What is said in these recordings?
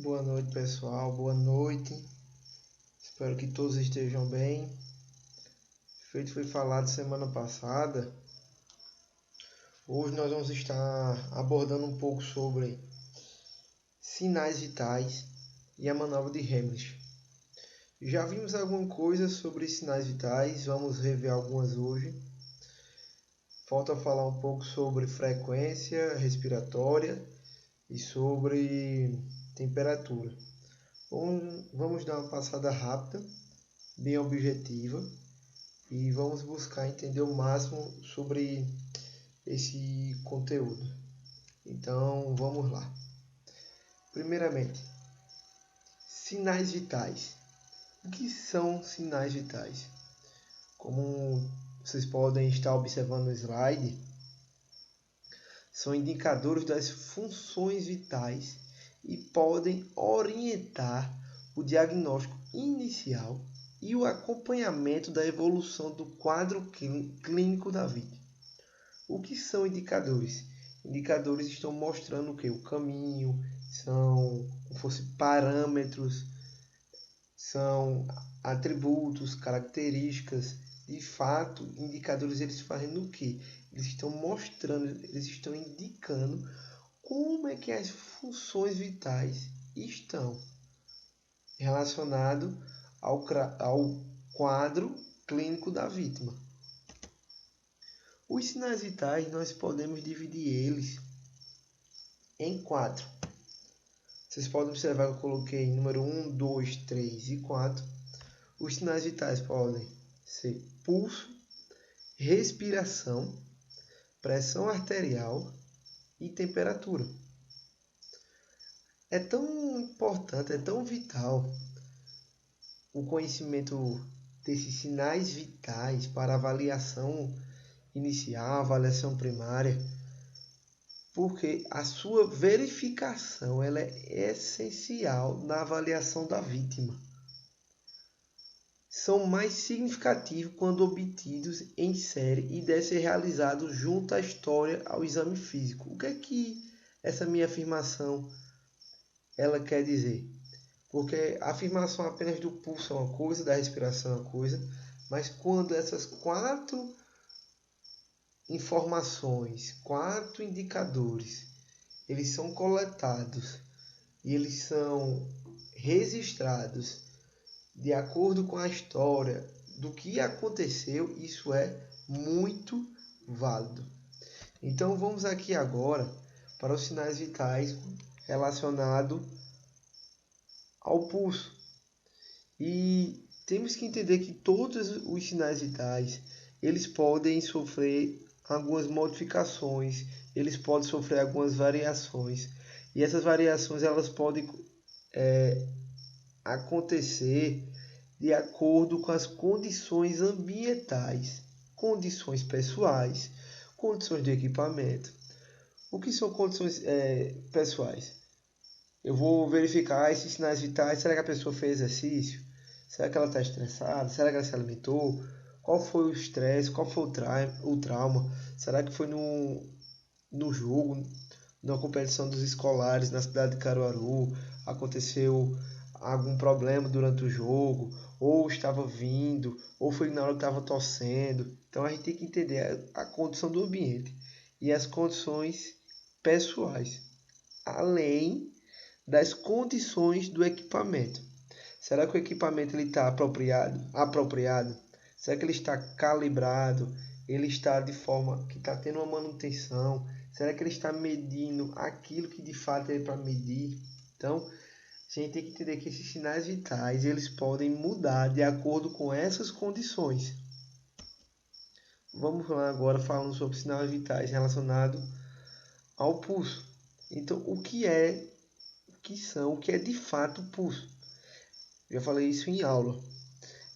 Boa noite, pessoal. Boa noite. Espero que todos estejam bem. Feito foi falado semana passada, hoje nós vamos estar abordando um pouco sobre sinais vitais e a manobra de Heimlich. Já vimos alguma coisa sobre sinais vitais, vamos rever algumas hoje. Falta falar um pouco sobre frequência respiratória e sobre temperatura. Vamos dar uma passada rápida, bem objetiva, e vamos buscar entender o máximo sobre esse conteúdo. Então, vamos lá. Primeiramente, sinais vitais. O que são sinais vitais? Como vocês podem estar observando no slide, são indicadores das funções vitais e podem orientar o diagnóstico inicial e o acompanhamento da evolução do quadro clínico da vítima. O que são indicadores? Indicadores estão mostrando o que? O caminho, são como fosse parâmetros, são atributos, características. De fato, indicadores eles fazem o que? Eles estão mostrando, eles estão indicando como é que as funções vitais estão relacionadas ao quadro clínico da vítima. Os sinais vitais, nós podemos dividir eles em 4. Vocês podem observar que eu coloquei número 1, 2, 3 e 4. Os sinais vitais podem ser pulso, respiração, pressão arterial e temperatura. É tão importante, é tão vital o conhecimento desses sinais vitais para avaliação inicial, avaliação primária, porque a sua verificação ela é essencial na avaliação da vítima. São mais significativos quando obtidos em série e devem ser realizados junto à história ao exame físico. O que é que essa minha afirmação ela quer dizer? Porque a afirmação apenas do pulso é uma coisa, da respiração é uma coisa, mas quando essas 4 informações, 4 indicadores, eles são coletados e eles são registrados de acordo com a história do que aconteceu, isso é muito válido. Então vamos aqui agora para os sinais vitais relacionados ao pulso. E temos que entender que todos os sinais vitais, eles podem sofrer algumas modificações, eles podem sofrer algumas variações. E essas variações elas podem acontecer de acordo com as condições ambientais, condições pessoais, condições de equipamento. O que são condições pessoais? Eu vou verificar esses sinais vitais. Será que a pessoa fez exercício? Será que ela está estressada? Será que ela se alimentou? Qual foi o estresse? Qual foi o trauma? Será que foi no jogo, na competição dos escolares na cidade de Caruaru? Aconteceu algum problema durante o jogo? Ou estava vindo? Ou foi na hora que estava torcendo? Então a gente tem que entender a condição do ambiente e as condições pessoais, além das condições do equipamento. Será que o equipamento está apropriado? Será que ele está calibrado? Ele está de forma que está tendo uma manutenção? Será que ele está medindo aquilo que de fato é para medir? Então, a gente tem que entender que esses sinais vitais eles podem mudar de acordo com essas condições. Vamos lá agora falando sobre sinais vitais relacionados ao pulso. Então, o que é de fato o pulso? Já falei isso em aula.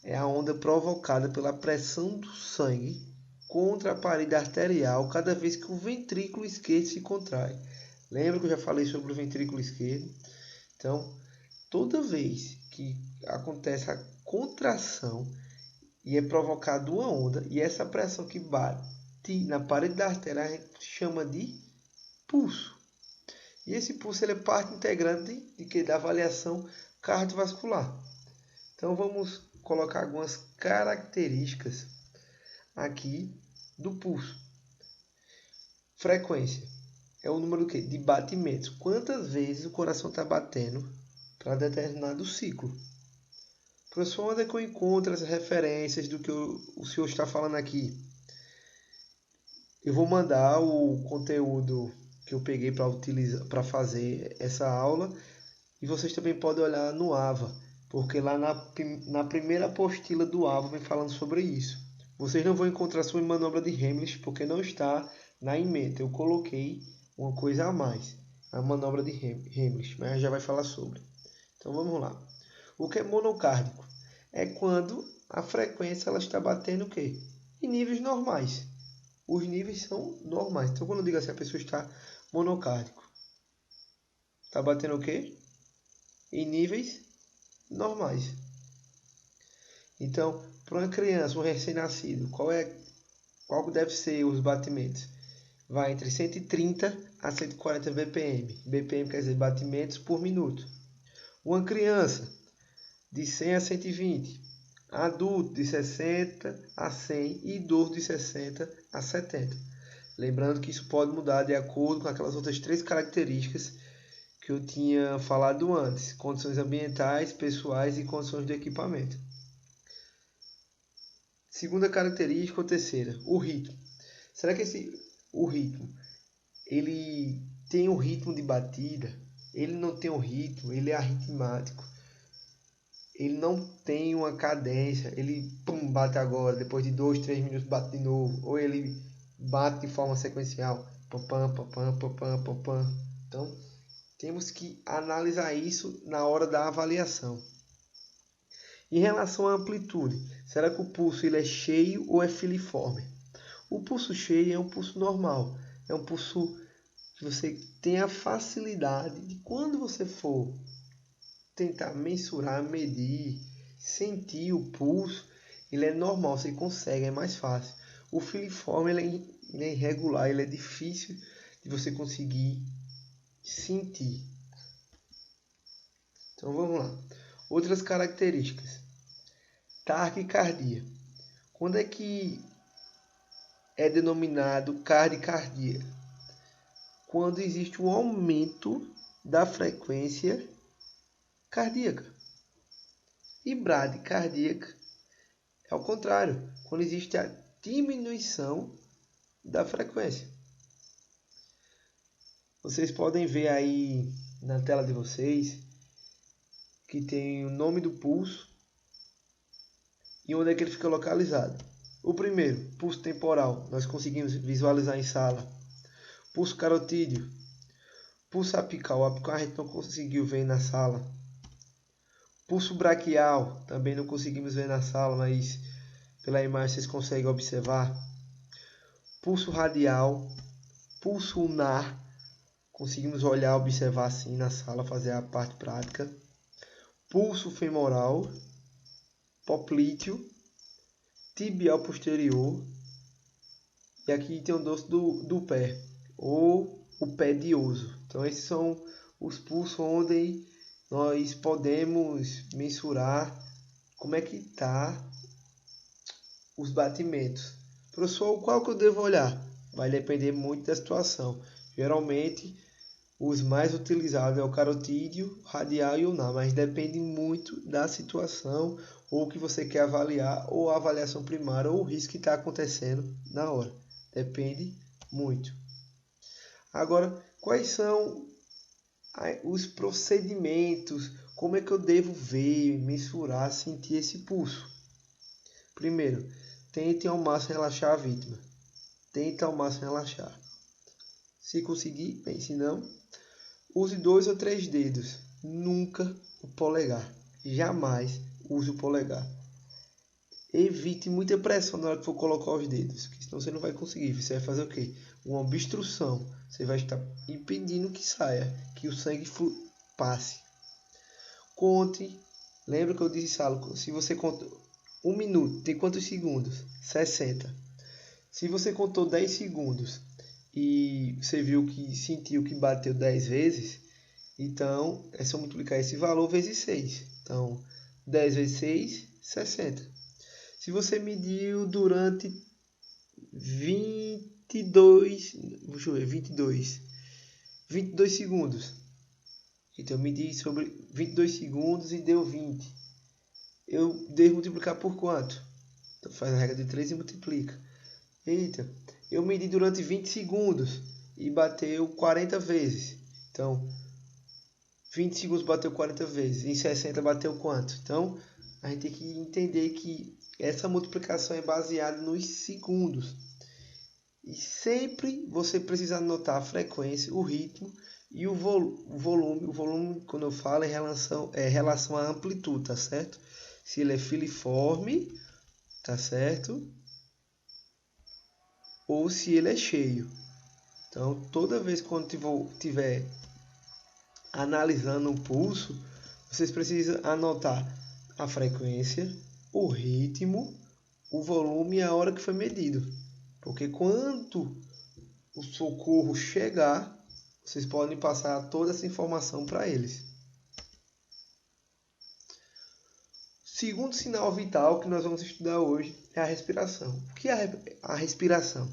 É a onda provocada pela pressão do sangue contra a parede arterial cada vez que o ventrículo esquerdo se contrai. Lembra que eu já falei sobre o ventrículo esquerdo? Então, toda vez que acontece a contração e é provocada uma onda, e essa pressão que bate na parede da artéria a gente chama de pulso. E esse pulso ele é parte integrante da avaliação cardiovascular. Então vamos colocar algumas características aqui do pulso. Frequência é o número de batimentos. Quantas vezes o coração está batendo para determinado ciclo. Professor, onde é que eu encontro as referências do que o senhor está falando aqui? Eu vou mandar o conteúdo que eu peguei para fazer essa aula e vocês também podem olhar no AVA, porque lá na primeira apostila do AVA vem falando sobre isso. Vocês não vão encontrar sua manobra de Heimlich porque não está na ementa. Eu coloquei uma coisa a mais, a manobra de Heimlich, mas já vai falar sobre. Então vamos lá. O que é monocárdico? É quando a frequência ela está batendo o quê? Em níveis normais. Os níveis são normais. Então quando eu digo assim, a pessoa está monocárdico, está batendo o quê? Em níveis normais. Então, para uma criança, um recém-nascido, qual deve ser os batimentos? Vai entre 130 a 140 BPM. BPM quer dizer batimentos por minuto. Uma criança de 100 a 120. Adulto de 60 a 100 e idoso de 60 a 70. Lembrando que isso pode mudar de acordo com aquelas outras 3 características que eu tinha falado antes. Condições ambientais, pessoais e condições do equipamento. Segunda característica ou terceira, o ritmo. Será que o ritmo, ele tem um ritmo de batida? Ele não tem um ritmo, ele é arritmático. Ele não tem uma cadência, ele bate agora, depois de 2, 3 minutos bate de novo. Ou ele bate de forma sequencial. Pam, pam, pam, pam, pam, pam, pam. Então, temos que analisar isso na hora da avaliação. Em relação à amplitude, será que o pulso ele é cheio ou é filiforme? O pulso cheio é um pulso normal, é um pulso que você tem a facilidade de quando você for tentar mensurar, medir, sentir o pulso, ele é normal, você consegue, é mais fácil. O filiforme ele é irregular, ele é difícil de você conseguir sentir. Então vamos lá. Outras características. Taquicardia. Quando é que é denominado cardicardia? Quando existe um aumento da frequência cardíaca. E bradicardíaca é ao contrário, quando existe a diminuição da frequência. Vocês podem ver aí na tela de vocês que tem o nome do pulso e onde é que ele fica localizado. O primeiro, pulso temporal, nós conseguimos visualizar em sala. Pulso carotídeo, pulso apical, o apical a gente não conseguiu ver na sala. Pulso braquial, também não conseguimos ver na sala, mas pela imagem vocês conseguem observar. Pulso radial, pulso ulnar, conseguimos olhar, observar assim na sala, fazer a parte prática. Pulso femoral, poplíteo, tibial posterior, e aqui tem o dorso do pé, ou o pé de oso. Então esses são os pulsos onde nós podemos mensurar como é que está os batimentos. Professor, qual que eu devo olhar? Vai depender muito da situação. Geralmente os mais utilizados é o carotídeo, radial e ulnar, mas depende muito da situação ou o que você quer avaliar, ou a avaliação primária, ou o risco que está acontecendo na hora. Depende muito. Agora, quais são os procedimentos? Como é que eu devo ver, mensurar, sentir esse pulso? Primeiro, tente ao máximo relaxar a vítima. Tente ao máximo relaxar. Se conseguir, bem, se não, use 2 ou 3 dedos. Nunca o polegar. Jamais use o polegar. Evite muita pressão na hora que for colocar os dedos, porque senão você não vai conseguir. Você vai fazer o quê? Uma obstrução. Você vai estar impedindo que saia, que o sangue passe. Conte. Lembra que eu disse, Salo, se você contou 1 minuto, tem quantos segundos? 60. Se você contou 10 segundos e você viu que sentiu que bateu 10 vezes, então é só multiplicar esse valor vezes 6. Então, 10 vezes 6, 60. Se você mediu durante 22, deixa eu ver, 22 segundos. Então, eu medi sobre 22 segundos e deu 20. Eu devo multiplicar por quanto? Então, faz a regra de 3 e multiplica. Eita, eu medi durante 20 segundos e bateu 40 vezes. Então, 20 segundos bateu 40 vezes. Em 60 bateu quanto? Então, a gente tem que entender que essa multiplicação é baseada nos segundos. E sempre você precisa anotar a frequência, o ritmo e o volume. O volume, quando eu falo, é relação à amplitude, tá certo? Se ele é filiforme, tá certo? Ou se ele é cheio. Então, toda vez quando tiver analisando um pulso, vocês precisam anotar a frequência, o ritmo, o volume e a hora que foi medido. Porque quando o socorro chegar, vocês podem passar toda essa informação para eles. Segundo sinal vital que nós vamos estudar hoje é a respiração. O que é a respiração?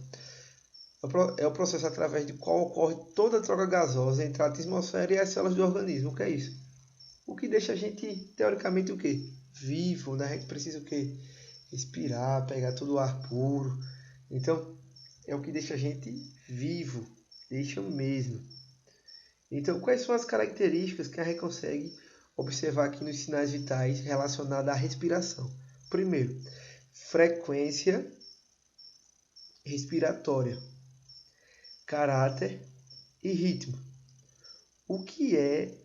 É o processo através do qual ocorre toda a troca gasosa entre a atmosfera e as células do organismo. O que é isso? O que deixa a gente, teoricamente, o quê? Vivo, né? A gente precisa o quê? Respirar, pegar todo o ar puro. Então, é o que deixa a gente vivo. Deixa mesmo. Então, quais são as características que a gente consegue observar aqui nos sinais vitais relacionados à respiração? Primeiro, frequência respiratória, caráter e ritmo. O que é